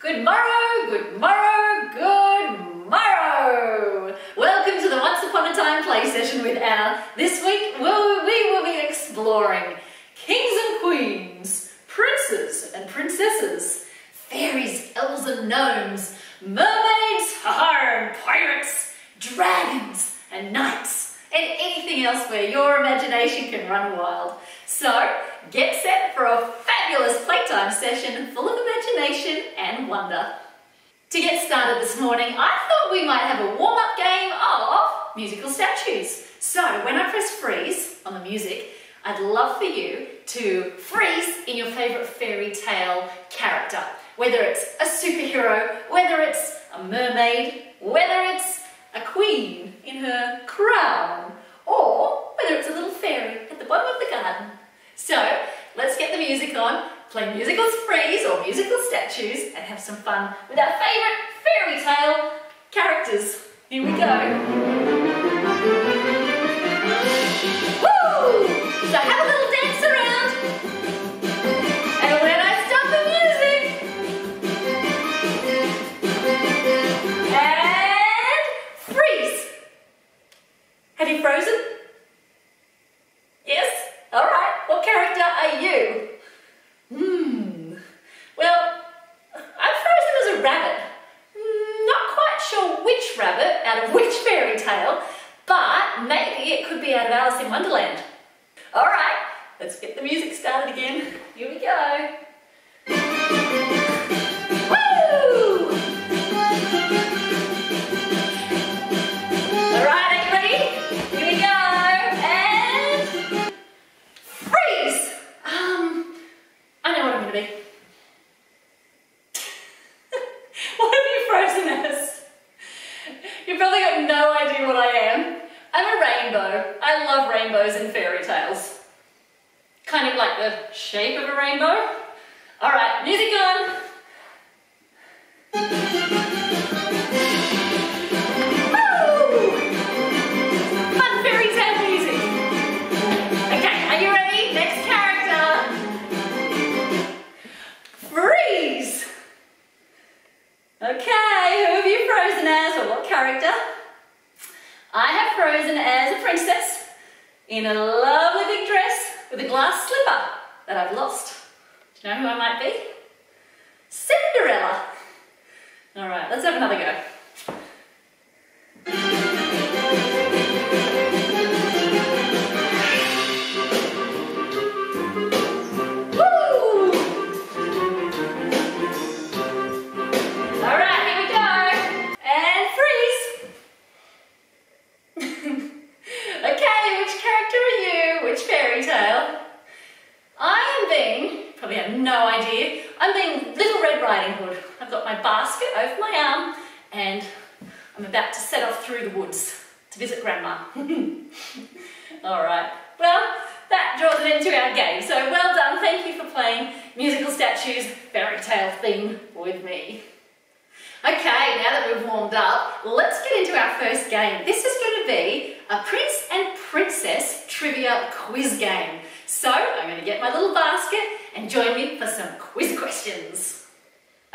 Good morrow, good morrow, good morrow! Welcome to the Once Upon a Time play session with Anna. This week we will be exploring kings and queens, princes and princesses, fairies, elves and gnomes, mermaids, and pirates, dragons and knights, and anything else where your imagination can run wild. So, get set for a fabulous playtime session full of imagination and wonder. To get started this morning, I thought we might have a warm-up game of musical statues. So, when I press freeze on the music, I'd love for you to freeze in your favourite fairy tale character. Whether it's a superhero, whether it's a mermaid, whether it's a queen in her crown, or whether it's a little fairy at the bottom of the garden. So, let's get the music on, play musical freeze or musical statues, and have some fun with our favourite fairy tale characters. Here we go. Woo! So have a little dance around. And when I stop the music, and freeze. Have you frozen? Yes? All right. What character are you? Well, I'm frozen as a rabbit. Not quite sure which rabbit out of which fairy tale, but maybe it could be out of Alice in Wonderland. All right, let's get the music started again. Here we go. Woo! All right, are you ready? Here we go. And freeze! I know what I'm going to be. What have you frozen as? You've probably got no idea what I am. I'm a rainbow. I love rainbows and fairy tales. Kind of like the shape of a rainbow. All right, music on. Woo! Fun fairy tale music. Okay, are you ready? Next character. Freeze! Okay, who have you frozen as, or what character? I have frozen as a princess in a lovely big dress with a glass slipper that I've lost. Do you know who I might be? Cinderella. All right, let's have another go. No idea. I'm being Little Red Riding Hood. I've got my basket over my arm and I'm about to set off through the woods to visit Grandma. Alright, well, that draws it into our game. So well done, thank you for playing musical statues fairy tale theme with me. Okay, now that we've warmed up, let's get into our first game. This is going to be a Prince and Princess trivia quiz game. So, I'm going to get my little basket and join me for some quiz questions.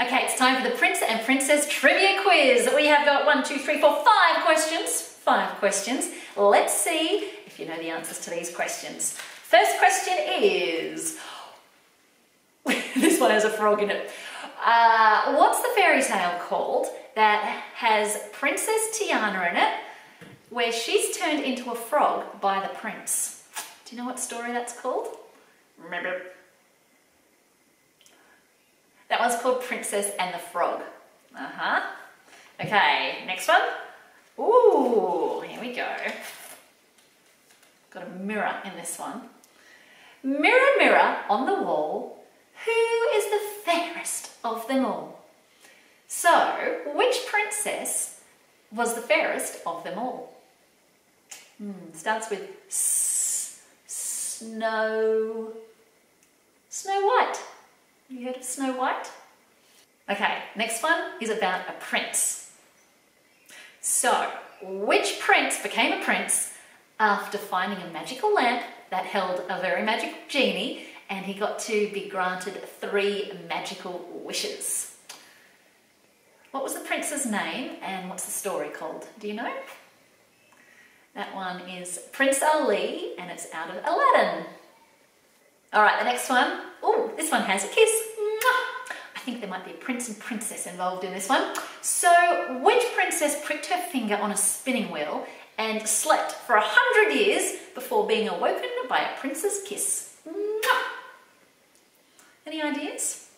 Okay, it's time for the Prince and Princess trivia quiz. We have got 5 questions. 5 questions. Let's see if you know the answers to these questions. First question is... this one has a frog in it. What's the fairy tale called that has Princess Tiana in it, where she's turned into a frog by the prince? Do you know what story that's called? Remember? That one's called Princess and the Frog. Okay, next one. Ooh, here we go. Got a mirror in this one. Mirror, mirror on the wall, who is the fairest of them all? So, which princess was the fairest of them all? Starts with Snow White. Have you heard of Snow White? Okay, next one is about a prince. So, which prince became a prince after finding a magical lamp that held a very magical genie, and he got to be granted 3 magical wishes? What was the prince's name and what's the story called? Do you know? That one is Prince Ali and it's out of Aladdin. All right, the next one. Oh, this one has a kiss. I think there might be a prince and princess involved in this one. So, which princess pricked her finger on a spinning wheel and slept for 100 years before being awoken by a prince's kiss? Any ideas?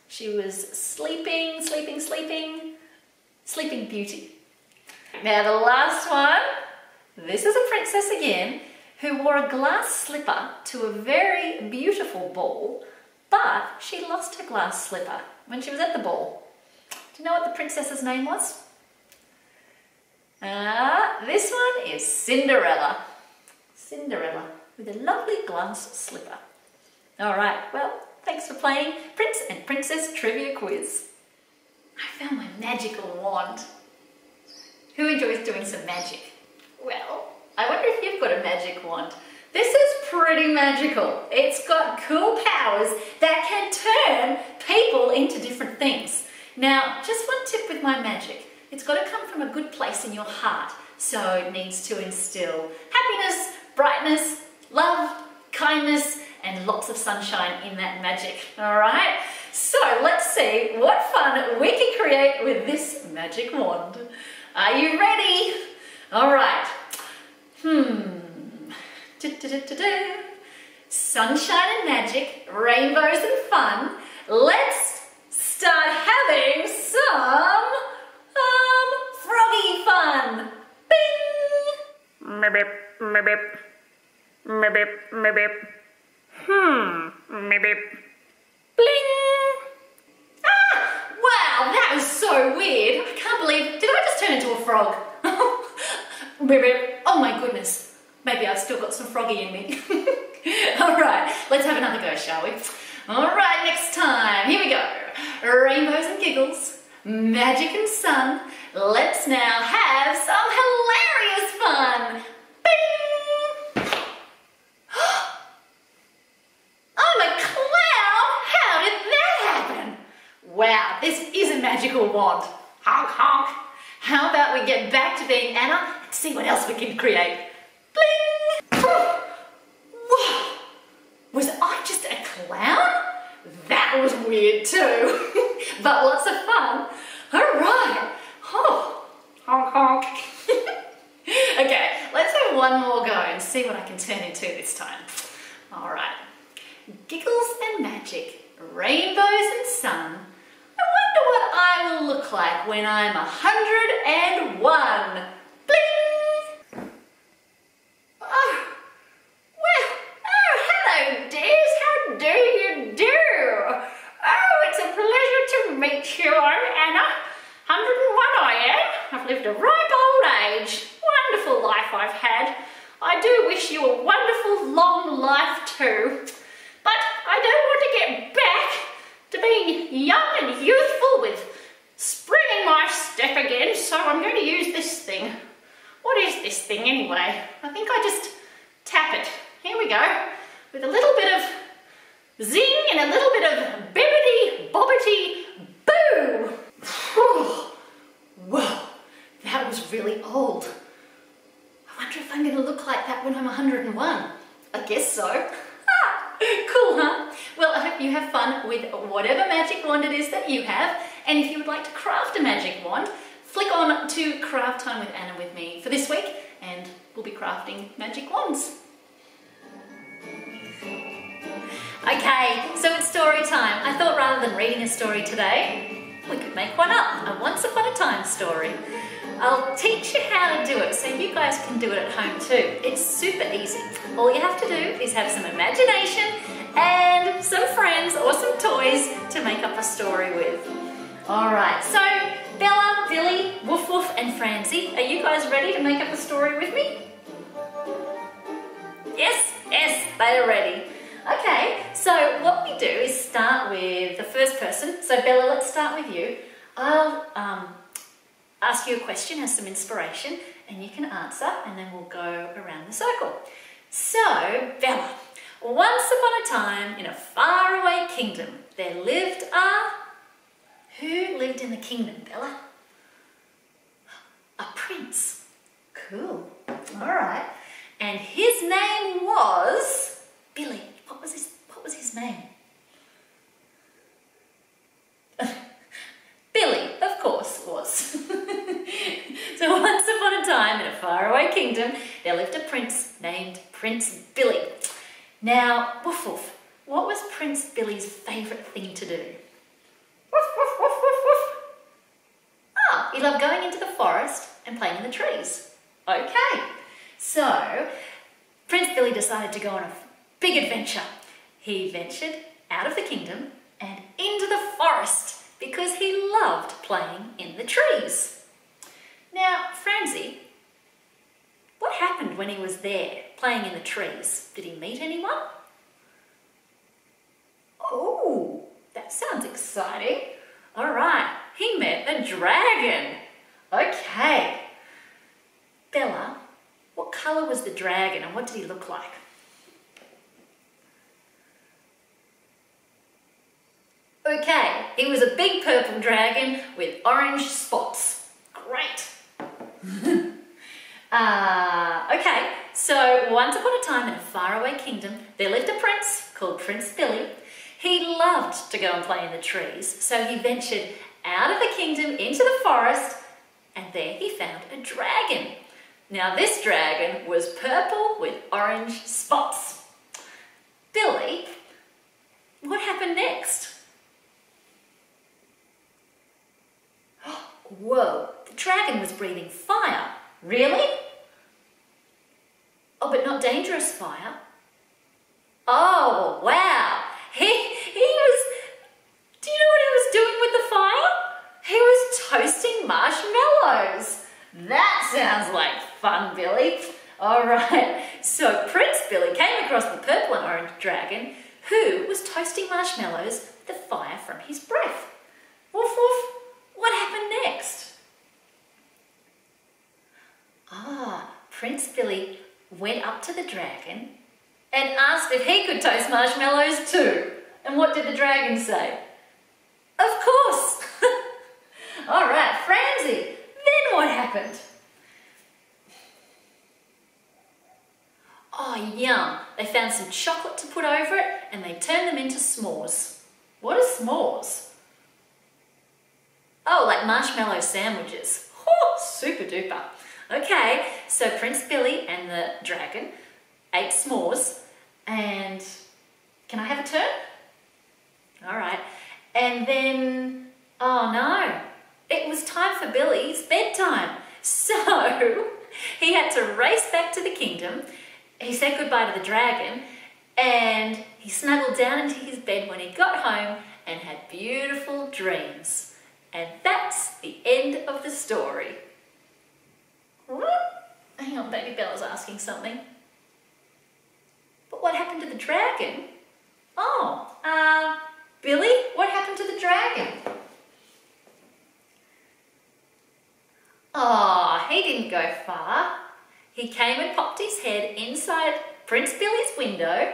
She was sleeping Beauty. Now the last one, this is a princess again, who wore a glass slipper to a very beautiful ball, but she lost her glass slipper when she was at the ball. Do you know what the princess's name was? This one is Cinderella. Cinderella with a lovely glass slipper. All right, well, thanks for playing Prince and Princess Trivia Quiz. I found my magical wand. Who enjoys doing some magic? Well, I wonder if you've got a magic wand. This is pretty magical. It's got cool powers that can turn people into different things. Now, just one tip with my magic. It's got to come from a good place in your heart. So it needs to instill happiness, brightness, love, kindness, and lots of sunshine in that magic. All right? So let's see what fun we can create with this magic wand. Are you ready? All right. Sunshine and magic, rainbows and fun. Let's start having some froggy fun. Bing! Meep, meep, meep, meep. Meep. Bling! Wow, that was so weird. I can't believe, did I just turn into a frog? Oh my goodness. Maybe I've still got some froggy in me. All right, let's have another go, shall we? All right, next time. Here we go. Rainbows and giggles, magic and sun. Let's now have some hilarious fun. Bing! I'm a clown! How did that happen? Wow, this is a magical wand. Honk, honk. How about we get back to being Anna and see what else we can create? Bling! Whoa! Was I just a clown? That was weird too. But lots of fun. All right. Oh. Honk, honk. Okay, let's have one more go and see what I can turn into this time. All right. Giggles and magic, rainbows and sun. I wonder what I will look like when I'm 101. Bling! Oh, well, oh, hello dears, how do you do? Oh, it's a pleasure to meet you. I'm Anna, 101 I am. I've lived a ripe old age. Wonderful life I've had. I do wish you a wonderful long life too. But I don't want to get back to being young and youthful with spring in my step again, so I'm going to use this thing. What is this thing anyway? I think I just tap it. Here we go. With a little bit of zing and a little bit of bibbity bobbity boo. Whoa, that was really old. I wonder if I'm going to look like that when I'm 101. I guess so. Cool, huh? Well, I hope you have fun with whatever magic wand it is that you have. And if you would like to craft a magic wand, flick on to Craft Time with Anna with me for this week, and we'll be crafting magic wands. Okay, so it's story time. I thought rather than reading a story today, we could make one up, a once upon a time story. I'll teach you how to do it so you guys can do it at home too. It's super easy. All you have to do is have some imagination and some friends or some toys to make up a story with. All right, so Bella, Billy, Woof Woof and Francie, are you guys ready to make up a story with me? Yes, they are ready. Okay, so what we do is start with the first person. So Bella, let's start with you. I'll ask you a question, has some inspiration, and you can answer, and then we'll go around the circle. So, Bella, once upon a time in a faraway kingdom, there lived a Who lived in the kingdom, Bella? A prince. Cool. All right. And his name was Billy. What was his name? Billy, of course, was. So once upon a time in a faraway kingdom, there lived a prince named Prince Billy. Now, woof woof, what was Prince Billy's favourite thing to do? Woof woof woof woof woof. Ah, he loved going into the forest and playing in the trees. Okay, so Prince Billy decided to go on a big adventure. He ventured out of the kingdom and into the forest because he loved playing in the trees. Now, Francie, what happened when he was there playing in the trees? Did he meet anyone? Oh, that sounds exciting. All right, he met a dragon. Okay. Bella, what colour was the dragon and what did he look like? Okay, he was a big purple dragon with orange spots. Great. Okay, so once upon a time in a faraway kingdom, there lived a prince called Prince Billy. He loved to go and play in the trees, so he ventured out of the kingdom into the forest, and there he found a dragon. Now this dragon was purple with orange spots. Billy, what happened next? Whoa, the dragon was breathing fire. Really? Oh, but not dangerous fire. Oh, wow. He was, do you know what he was doing with the fire? He was toasting marshmallows. That sounds like fun, Billy. All right, so Prince Billy came across the purple and orange dragon who was toasting marshmallows with the fire from his breath. Woof woof. What happened next? Prince Billy went up to the dragon and asked if he could toast marshmallows too. And what did the dragon say? Of course. All right, Francie, then what happened? Oh, yum. They found some chocolate to put over it and they turned them into s'mores. What are s'mores? Oh, like marshmallow sandwiches. Oh, super duper. Okay, so Prince Billy and the dragon ate s'mores and can I have a turn? All right. And then, oh no, it was time for Billy's bedtime. So he had to race back to the kingdom. He said goodbye to the dragon and he snuggled down into his bed when he got home and had beautiful dreams. And that's the end of the story. What? Hang on, baby Bella's asking something. But what happened to the dragon? Oh, Billy, what happened to the dragon? Oh, he didn't go far. He came and popped his head inside Prince Billy's window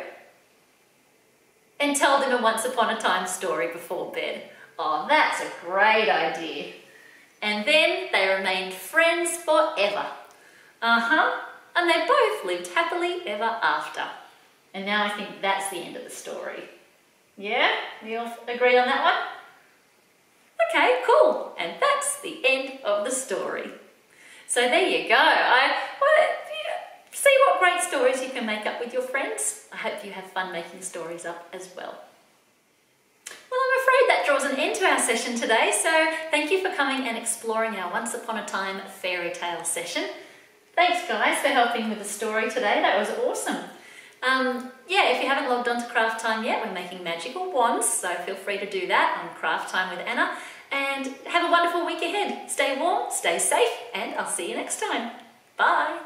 and told him a once upon a time story before bed. Oh, that's a great idea. And then they remained friends forever. And they both lived happily ever after. And now I think that's the end of the story. Yeah? We all agree on that one? Okay, cool. And that's the end of the story. So there you go. See what great stories you can make up with your friends. I hope you have fun making stories up as well. Well, I'm afraid that draws an end to our session today, so thank you for coming and exploring our Once Upon a Time fairy tale session. Thanks guys for helping with the story today, that was awesome. Yeah, if you haven't logged on to Craft Time yet, we're making magical wands, so feel free to do that on Craft Time with Anna, and have a wonderful week ahead. Stay warm, stay safe, and I'll see you next time. Bye!